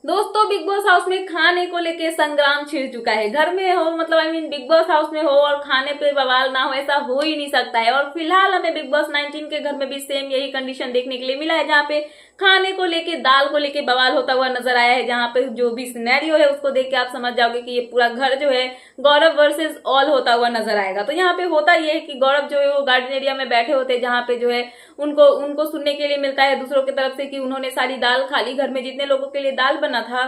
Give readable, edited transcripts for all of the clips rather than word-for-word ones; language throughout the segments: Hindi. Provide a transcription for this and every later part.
दोस्तों बिग बॉस हाउस में खाने को लेके संग्राम छिड़ चुका है। घर में हो मतलब बिग बॉस हाउस में हो और खाने पे बवाल ना हो, ऐसा हो ही नहीं सकता है। और फिलहाल हमें बिग बॉस 19 के घर में भी सेम यही कंडीशन देखने के लिए मिला है, जहाँ पे खाने को लेके, दाल को लेके बवाल होता हुआ नजर आया है। जहाँ पे जो भी सिनेरियो है उसको देख के आप समझ जाओगे कि ये पूरा घर जो है गौरव वर्सेस ऑल होता हुआ नजर आएगा। तो यहाँ पे होता ये है कि गौरव जो है वो गार्डन एरिया में बैठे होते हैं, जहाँ पे जो है उनको उनको सुनने के लिए मिलता है दूसरों की तरफ से कि उन्होंने सारी दाल खा ली। घर में जितने लोगों के लिए दाल बना था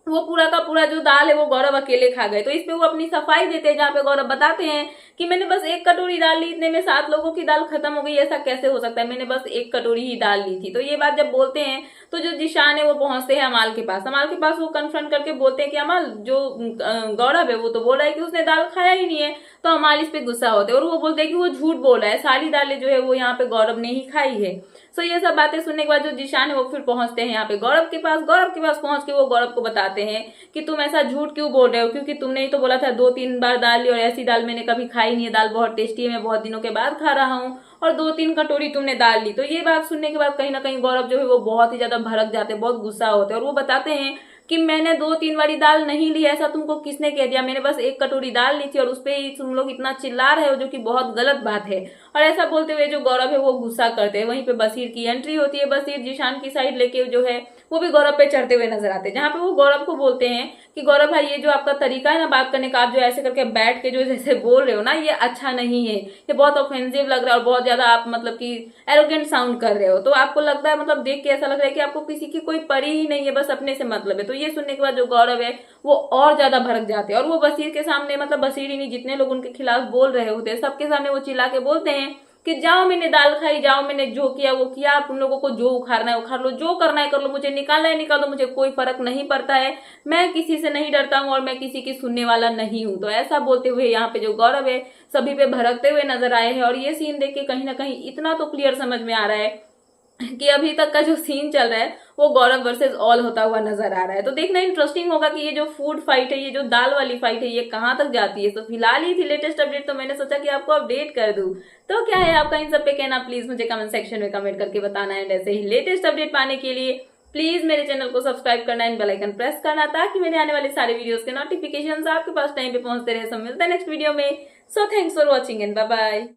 वो पूरा का पूरा जो दाल है वो गौरव अकेले खा गए। तो इस पे वो अपनी सफाई देते हैं, जहाँ पे गौरव बताते हैं कि मैंने बस एक कटोरी दाल ली, इतने में 7 लोगों की दाल खत्म हो गई, ऐसा कैसे हो सकता है, मैंने बस एक कटोरी ही दाल ली थी। तो ये बात जब बोलते हैं तो जो जिशान है वो पहुंचते हैं अमाल के पास। अमाल के पास वो कन्फ्रंट करके बोलते हैं कि अमाल, जो गौरव है वो तो बोल रहा है कि उसने दाल खाया ही नहीं है। तो अमाल इस पे गुस्सा होते हैं और वो बोलते हैं कि वो झूठ बोल रहा है, सारी दालें जो है वो यहाँ पे गौरव ने ही खाई है। सो ये सब बातें सुनने के बाद जो जिशान है वो फिर पहुंचते हैं यहाँ पे गौरव के पास। गौरव के पास पहुंच के वो गौरव को बताते हैं कि तुम ऐसा झूठ क्यों बोल रहे हो, क्योंकि तुमने ही तो बोला था 2-3 बार दाल ली और ऐसी दाल मैंने कभी खाई नहीं है, दाल बहुत टेस्टी है, मैं बहुत दिनों के बाद खा रहा हूँ और 2-3 कटोरी तुमने दाल ली। तो ये बात सुनने के बाद कहीं ना कहीं गौरव जो है वो बहुत ही ज्यादा भड़क जाते हैं, बहुत गुस्सा होते हैं और वो बताते हैं कि मैंने 2-3 बारी दाल नहीं ली, ऐसा तुमको किसने कह दिया, मैंने बस एक कटोरी दाल ली थी और उस पर तुम लोग इतना चिल्ला रहे हो, जो कि बहुत गलत बात है। और ऐसा बोलते हुए जो गौरव है वो गुस्सा करते हैं। वहीं पे बसीर की एंट्री होती है। बसीर जिशान की साइड लेके जो है वो भी गौरव पे चढ़ते हुए नजर आते हैं, जहाँ पे वो गौरव को बोलते हैं कि गौरव भाई, ये जो आपका तरीका है ना बात करने का, आप जो ऐसे करके बैठ के जो जैसे बोल रहे हो ना, ये अच्छा नहीं है, ये बहुत ऑफेंसिव लग रहा है और बहुत ज्यादा आप मतलब कि एरोगेंट साउंड कर रहे हो। तो आपको लगता है, मतलब देख के ऐसा लग रहा है कि आपको किसी की कोई परी ही नहीं है, बस अपने से मतलब है। तो ये सुनने के बाद जो गौरव है वो और ज्यादा भड़क जाते हैं और वो बसीर के सामने, मतलब बसीर ही नहीं, जितने लोग उनके खिलाफ बोल रहे होते हैं सबके सामने वो चिल्ला के बोलते हैं कि जाओ, मैंने दाल खाई, जाओ, मैंने जो किया वो किया, आप उन लोगों को जो उखाड़ना है उखाड़ लो, जो करना है कर लो, मुझे निकालना है निकाल दो, मुझे कोई फर्क नहीं पड़ता है, मैं किसी से नहीं डरता हूँ और मैं किसी की सुनने वाला नहीं हूँ। तो ऐसा बोलते हुए यहाँ पे जो गौरव है सभी पे भड़कते हुए नजर आए हैं। और ये सीन देख के कहीं ना कहीं इतना तो क्लियर समझ में आ रहा है कि अभी तक का जो सीन चल रहा है वो गौरव वर्सेस ऑल होता हुआ नजर आ रहा है। तो देखना इंटरेस्टिंग होगा कि ये जो फूड फाइट है, ये जो दाल वाली फाइट है, ये कहाँ तक जाती है। तो फिलहाल ही थी लेटेस्ट अपडेट, तो मैंने सोचा कि आपको अपडेट कर दूं। तो क्या है आपका इन सब पे कहना, प्लीज मुझे कमेंट सेक्शन में कमेंट करके बताना है। ऐसे ही लेटेस्ट अपडेट पाने के लिए प्लीज मेरे चैनल को सब्सक्राइब करना, एंड बेल आइकन प्रेस करना, ताकि मेरे आने वाले सारे वीडियोस के नोटिफिकेशंस आपके पास टाइम पे पहुंचते रहे। सब मिलता है नेक्स्ट वीडियो में। So thanks for watching and bye bye.